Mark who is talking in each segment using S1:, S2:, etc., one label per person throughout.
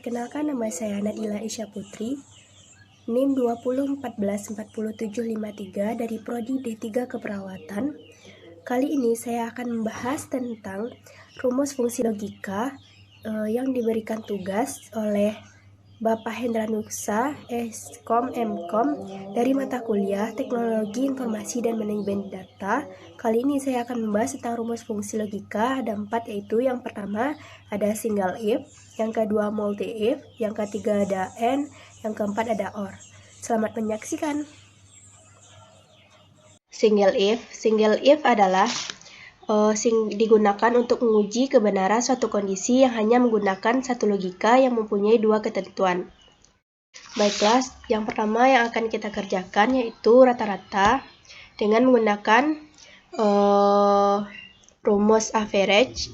S1: Perkenalkan, nama saya Nadila Isya Putri, NIM 20144753 dari Prodi D3 Keperawatan. Kali ini saya akan membahas tentang rumus fungsi logika yang diberikan tugas oleh Bapak Hendra Nuksa, Eskom Mkom dari mata kuliah Teknologi Informasi dan Manajemen Data. Kali ini saya akan membahas tentang rumus fungsi logika. Ada 4, yaitu yang pertama ada single if, yang kedua multi if, yang ketiga ada and, yang keempat ada or. Selamat menyaksikan. Single if adalah digunakan untuk menguji kebenaran suatu kondisi yang hanya menggunakan satu logika yang mempunyai dua ketentuan. Baiklah, yang pertama yang akan kita kerjakan yaitu rata-rata dengan menggunakan rumus average.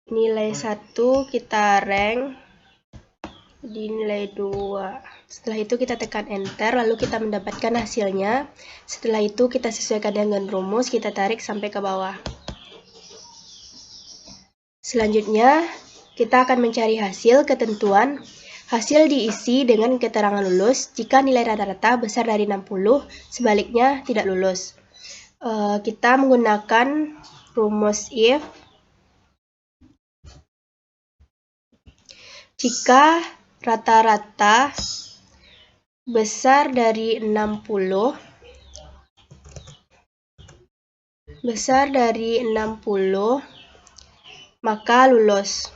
S1: Nilai 1 kita rank di nilai 2. Setelah itu kita tekan enter, lalu kita mendapatkan hasilnya. Setelah itu kita sesuaikan dengan rumus, kita tarik sampai ke bawah. Selanjutnya kita akan mencari hasil ketentuan. Hasil diisi dengan keterangan lulus jika nilai rata-rata besar dari 60, sebaliknya tidak lulus. Kita menggunakan rumus if. Jika rata-rata besar dari 60, maka lulus.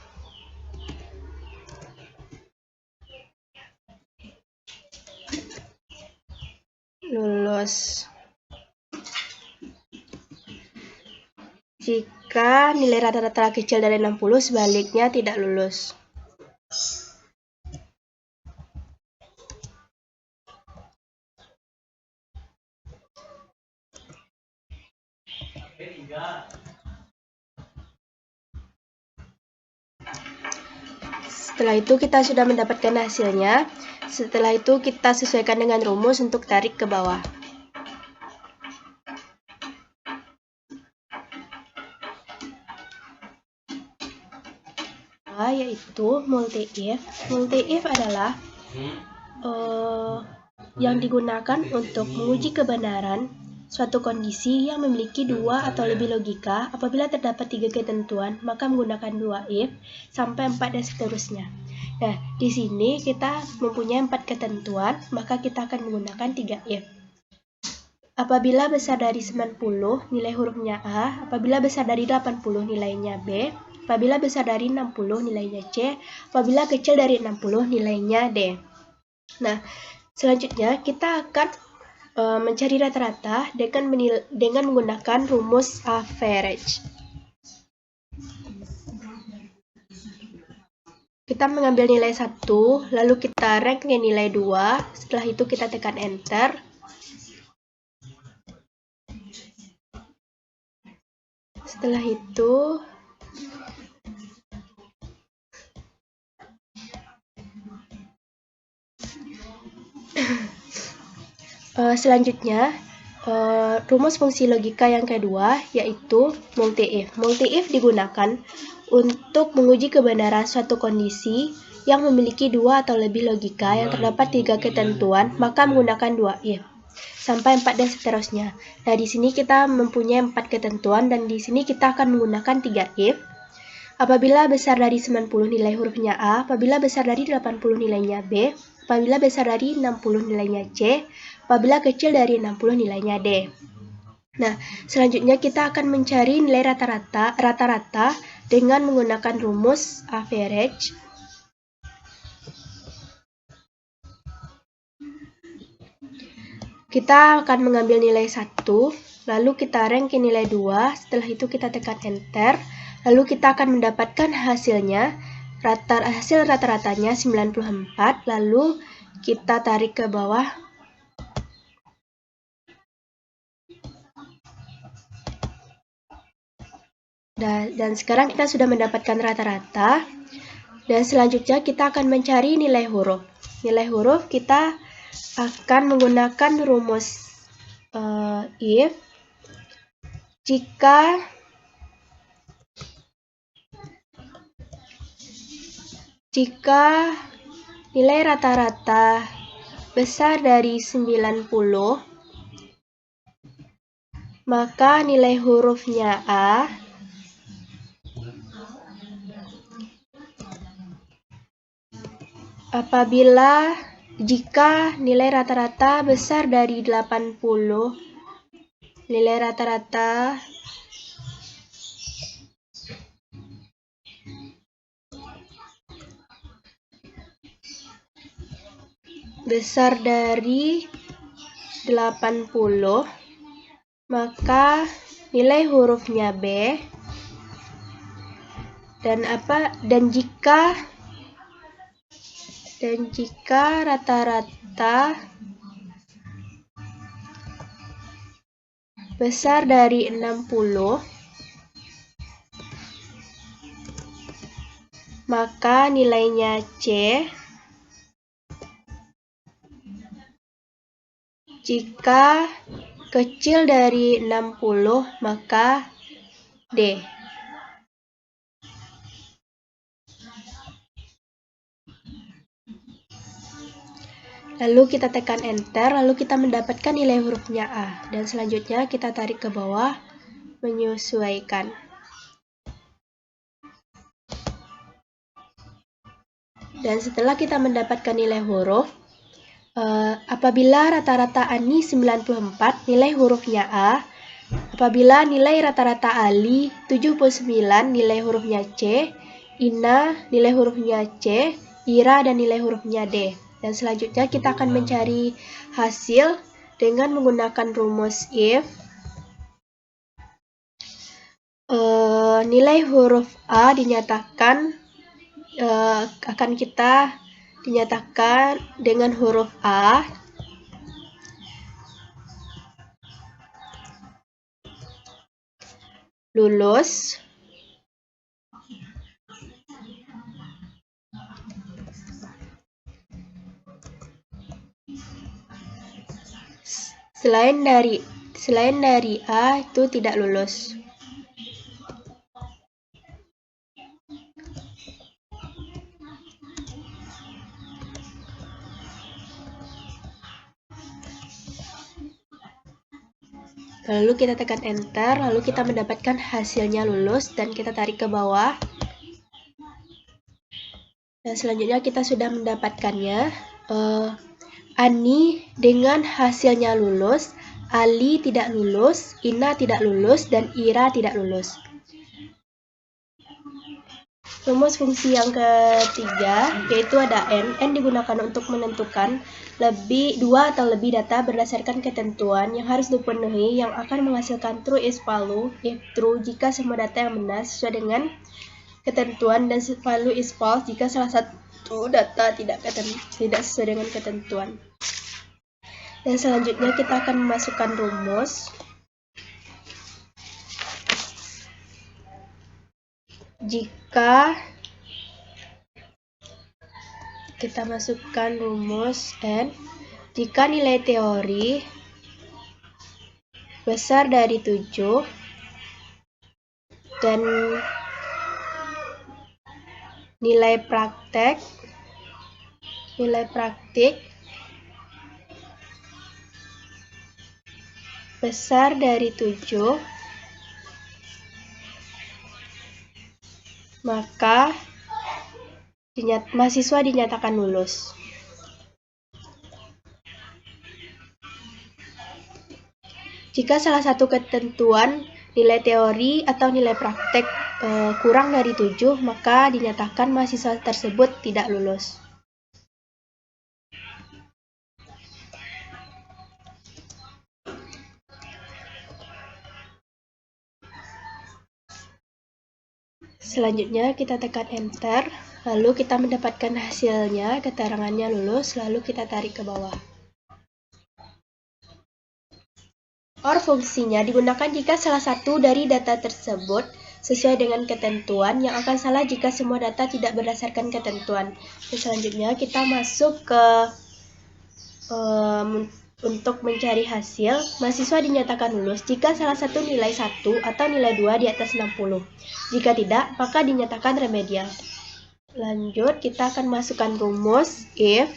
S1: Jika nilai rata-rata kecil dari 60, sebaliknya tidak lulus. Setelah itu kita sudah mendapatkan hasilnya. Setelah itu kita sesuaikan dengan rumus untuk tarik ke bawah. Yaitu multi if. Multi if adalah yang digunakan untuk menguji kebenaran suatu kondisi yang memiliki dua atau lebih logika. Apabila terdapat 3 ketentuan, maka menggunakan 2 if sampai 4 dan seterusnya. Nah, di sini kita mempunyai 4 ketentuan, maka kita akan menggunakan 3 if. Apabila besar dari 90, nilai hurufnya A. Apabila besar dari 80, nilainya B. Apabila besar dari 60, nilainya C. Apabila kecil dari 60, nilainya D. Nah, selanjutnya kita akan mencari rata-rata dengan menggunakan rumus average. Kita mengambil nilai 1, lalu kita rank ke nilai 2. Setelah itu kita tekan enter. Setelah itu selanjutnya rumus fungsi logika yang kedua yaitu multi if. Multi if digunakan untuk menguji kebenaran suatu kondisi yang memiliki 2 atau lebih logika yang terdapat 3 ketentuan, maka menggunakan 2 if sampai 4 dan seterusnya. Nah, di sini kita mempunyai 4 ketentuan dan di sini kita akan menggunakan 3 if. Apabila besar dari 90, nilai hurufnya A. Apabila besar dari 80, nilainya B. Apabila besar dari 60, nilainya C. Apabila kecil dari 60, nilainya D. Nah, selanjutnya kita akan mencari nilai rata-rata dengan menggunakan rumus average. Kita akan mengambil nilai 1, lalu kita rank ke nilai 2. Setelah itu kita tekan enter. Lalu kita akan mendapatkan hasilnya. Hasil rata-ratanya 94. Lalu kita tarik ke bawah. Dan sekarang kita sudah mendapatkan rata-rata. Dan selanjutnya kita akan mencari nilai huruf. nilai huruf, kita akan menggunakan rumus if jika nilai rata-rata besar dari 90, maka nilai hurufnya A. Apabila jika nilai rata-rata besar dari 80, nilai rata-rata besar dari 80, maka nilai hurufnya B. Dan jika rata-rata besar dari 60, maka nilainya C. Jika kecil dari 60, maka D. Lalu kita tekan enter, lalu kita mendapatkan nilai hurufnya A. Dan selanjutnya kita tarik ke bawah, menyesuaikan. Dan setelah kita mendapatkan nilai huruf, apabila rata-rata ANI 94, nilai hurufnya A. Apabila nilai rata-rata ALI 79, nilai hurufnya C. INA, nilai hurufnya C. IRA, dan nilai hurufnya D. Dan selanjutnya kita akan mencari hasil dengan menggunakan rumus if. Nilai huruf A dinyatakan akan kita dinyatakan dengan huruf A. Lulus. Selain dari A itu tidak lulus. Lalu kita tekan enter, lalu kita mendapatkan hasilnya lulus dan kita tarik ke bawah. Dan selanjutnya kita sudah mendapatkannya. ANI dengan hasilnya lulus, ALI tidak lulus, INA tidak lulus, dan IRA tidak lulus. Rumus fungsi yang ketiga, yaitu ada N. N digunakan untuk menentukan dua atau lebih data berdasarkan ketentuan yang harus dipenuhi yang akan menghasilkan true is value, if true jika semua data yang benar sesuai dengan ketentuan, dan value is false jika salah satu data tidak sesuai dengan ketentuan. Dan selanjutnya kita akan memasukkan rumus. Jika kita masukkan rumus N, jika nilai teori besar dari 7 dan nilai praktik besar dari 7, maka mahasiswa dinyatakan lulus. Jika salah satu ketentuan nilai teori atau nilai praktek kurang dari 7, maka dinyatakan mahasiswa tersebut tidak lulus. Selanjutnya kita tekan enter, lalu kita mendapatkan hasilnya, keterangannya lulus, lalu kita tarik ke bawah. OR fungsinya digunakan jika salah satu dari data tersebut sesuai dengan ketentuan, yang akan salah jika semua data tidak berdasarkan ketentuan. Dan selanjutnya kita masuk ke untuk mencari hasil. Mahasiswa dinyatakan lulus jika salah satu nilai 1 atau nilai 2 di atas 60. Jika tidak, maka dinyatakan remedial. Lanjut, kita akan masukkan rumus if.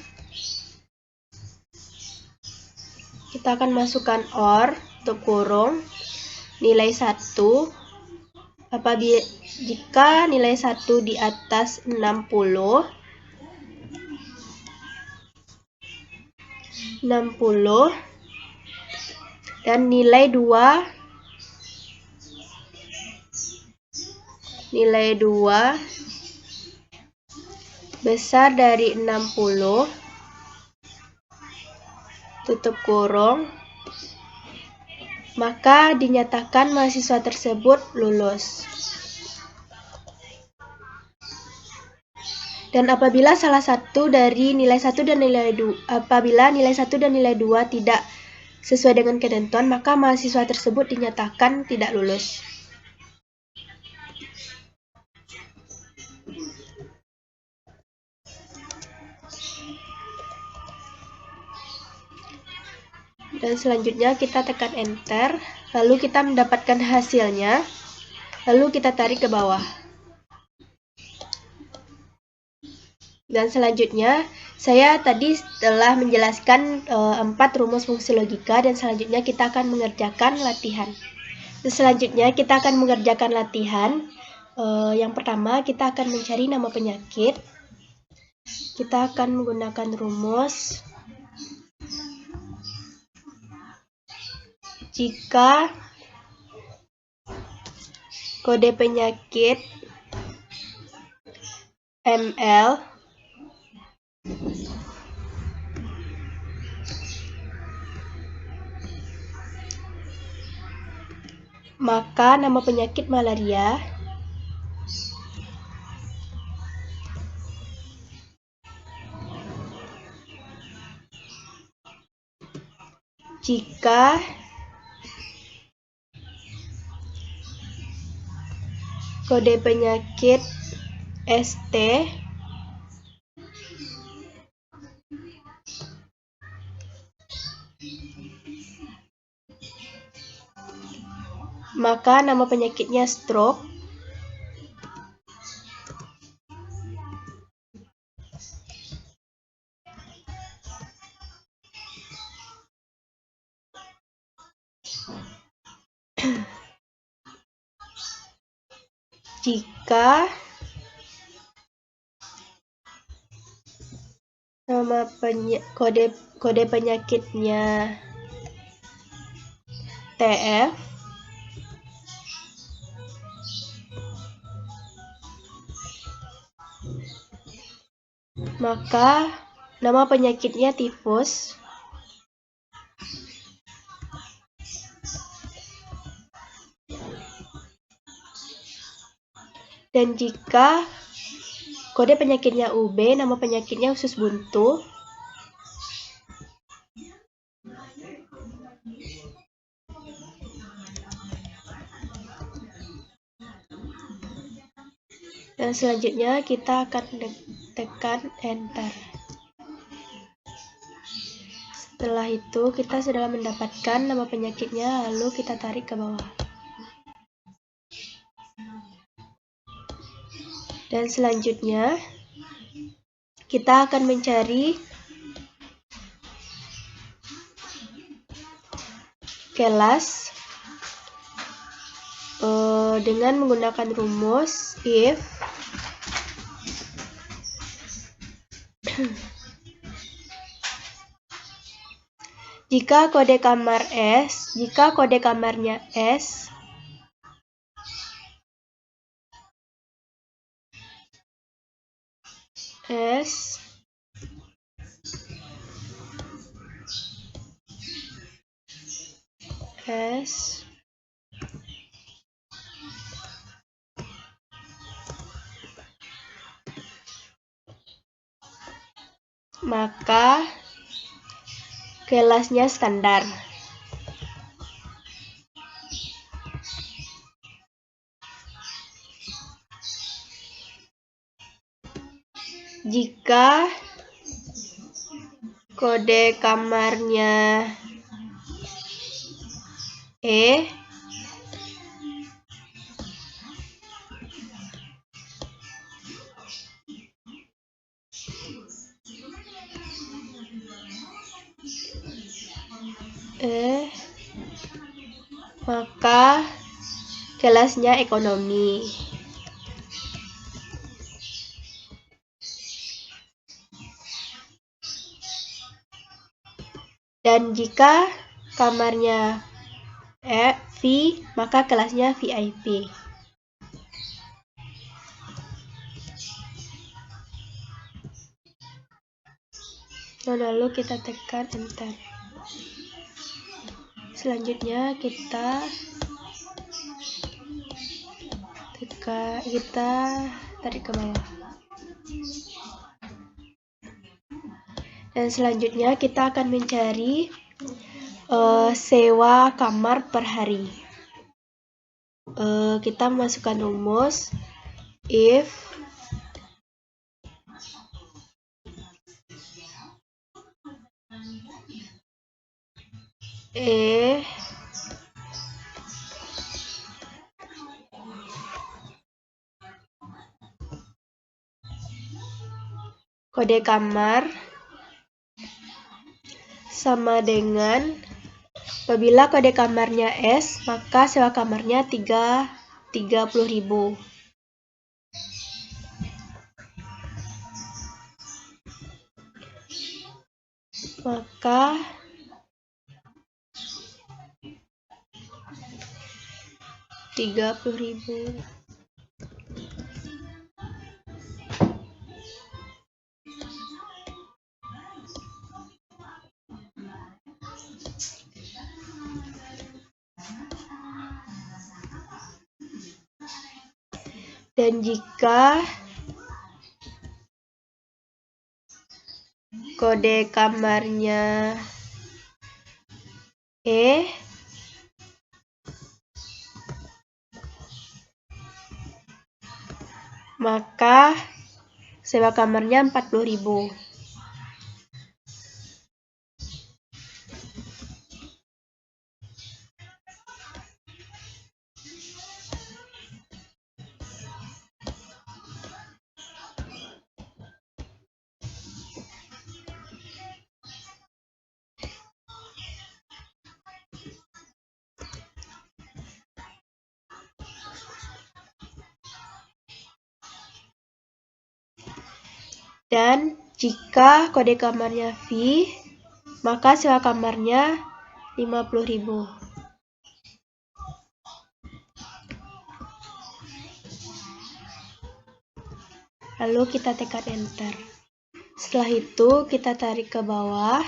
S1: Kita akan masukkan OR untuk kurung nilai 1 apabila jika nilai 1 di atas 60 dan nilai 2 besar dari 60 tutup kurung, maka dinyatakan mahasiswa tersebut lulus. Dan apabila salah satu dari nilai 1 dan nilai 2, apabila nilai 1 dan nilai 2 tidak sesuai dengan ketentuan, maka mahasiswa tersebut dinyatakan tidak lulus. Dan selanjutnya kita tekan enter, lalu kita mendapatkan hasilnya, lalu kita tarik ke bawah. Dan selanjutnya, saya tadi telah menjelaskan 4 rumus fungsi logika, dan selanjutnya kita akan mengerjakan latihan. Dan selanjutnya kita akan mengerjakan latihan. Yang pertama, kita akan mencari nama penyakit. Kita akan menggunakan rumus jika kode penyakit ML maka nama penyakit malaria jika kode penyakit ST maka nama penyakitnya stroke. Jika nama kode penyakitnya TF, maka nama penyakitnya tifus. Dan jika kode penyakitnya UB, nama penyakitnya usus buntu. Dan selanjutnya kita akan tekan enter. Setelah itu kita sudah mendapatkan nama penyakitnya, lalu kita tarik ke bawah. Dan selanjutnya kita akan mencari kelas dengan menggunakan rumus if jika kode kamarnya S maka kelasnya standar. jika kode kamarnya E maka kelasnya ekonomi. Dan jika kamarnya V, maka kelasnya VIP. Lalu kita tekan enter. Selanjutnya kita tarik ke bawah. Dan selanjutnya kita akan mencari sewa kamar per hari. Kita masukkan rumus if kode kamar sama dengan, apabila kode kamarnya S, maka sewa kamarnya 30.000. Maka Rp30.000. Dan jika kode kamarnya E, maka sewa kamarnya 40.000. Dan jika kode kamarnya V, maka sewa kamarnya 50.000. Lalu kita tekan enter. Setelah itu kita tarik ke bawah.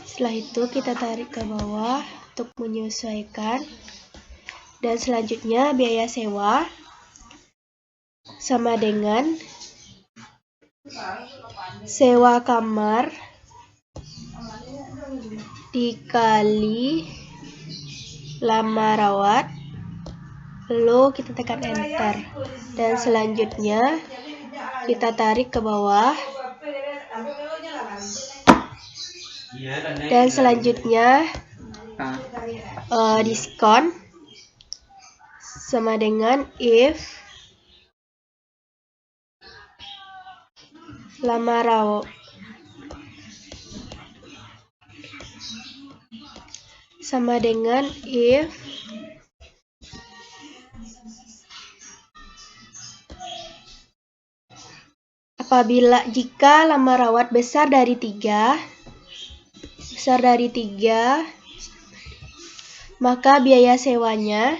S1: Setelah itu kita tarik ke bawah untuk menyesuaikan. Dan selanjutnya biaya sewa sama dengan sewa kamar dikali lama rawat, lalu kita tekan enter. Dan selanjutnya kita tarik ke bawah. Dan selanjutnya diskon sama dengan if lama rawat sama dengan if jika lama rawat besar dari 3, maka biaya sewanya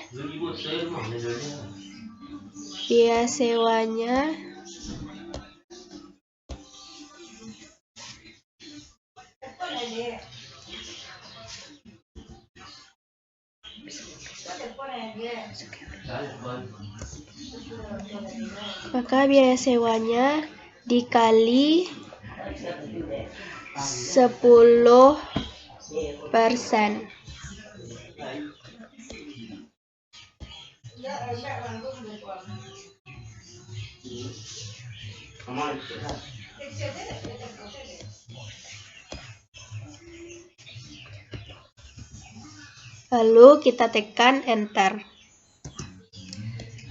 S1: dikali 10%. Lalu kita tekan enter.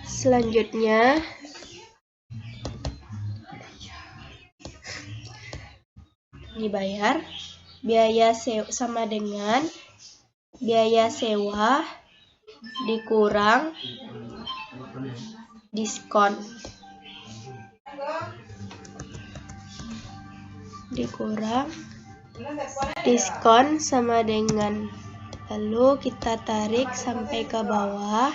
S1: Selanjutnya dibayar. Biaya sewa sama dengan biaya sewa dikurang diskon. Diskon sama dengan, lalu kita tarik sampai ke bawah.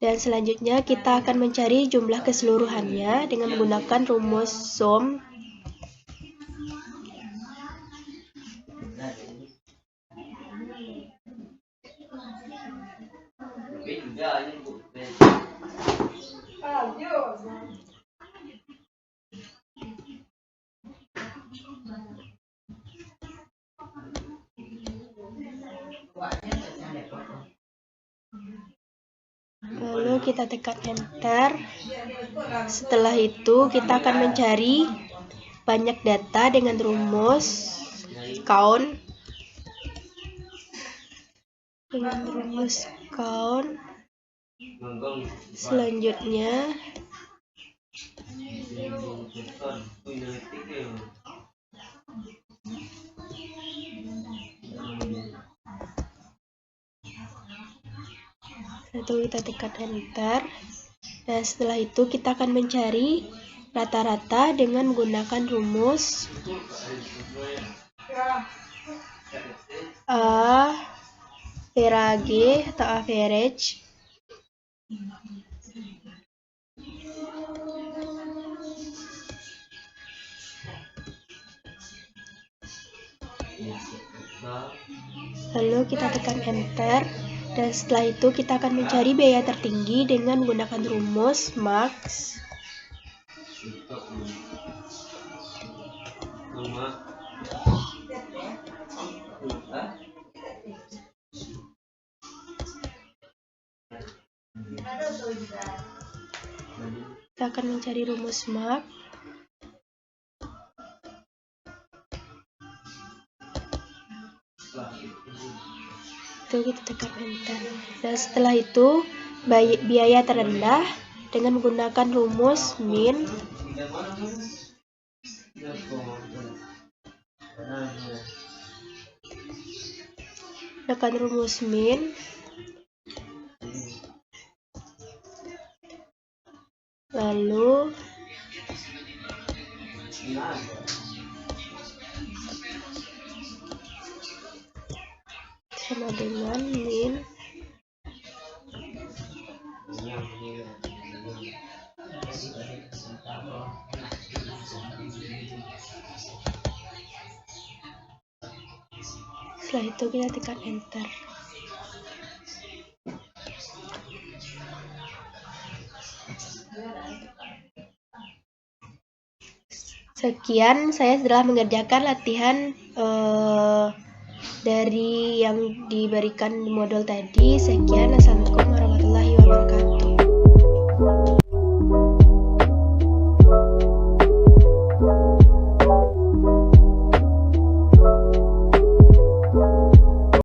S1: Dan selanjutnya kita akan mencari jumlah keseluruhannya dengan menggunakan rumus sum. Lalu kita tekan enter. Setelah itu kita akan mencari banyak data dengan rumus count. Selanjutnya kita tekan enter. Dan setelah itu kita akan mencari rata-rata dengan menggunakan rumus AVG atau average. Lalu kita tekan enter. Dan setelah itu kita akan mencari biaya tertinggi dengan menggunakan rumus max. Kita akan mencari rumus max. Kita tekan enter. Dan setelah itu biaya terendah dengan menggunakan rumus min. Tekan rumus min. Lalu sama dengan min. Setelah itu kita tekan enter. Sekian saya telah mengerjakan latihan dari yang diberikan di modul tadi. Sekian, assalamualaikum warahmatullahi wabarakatuh.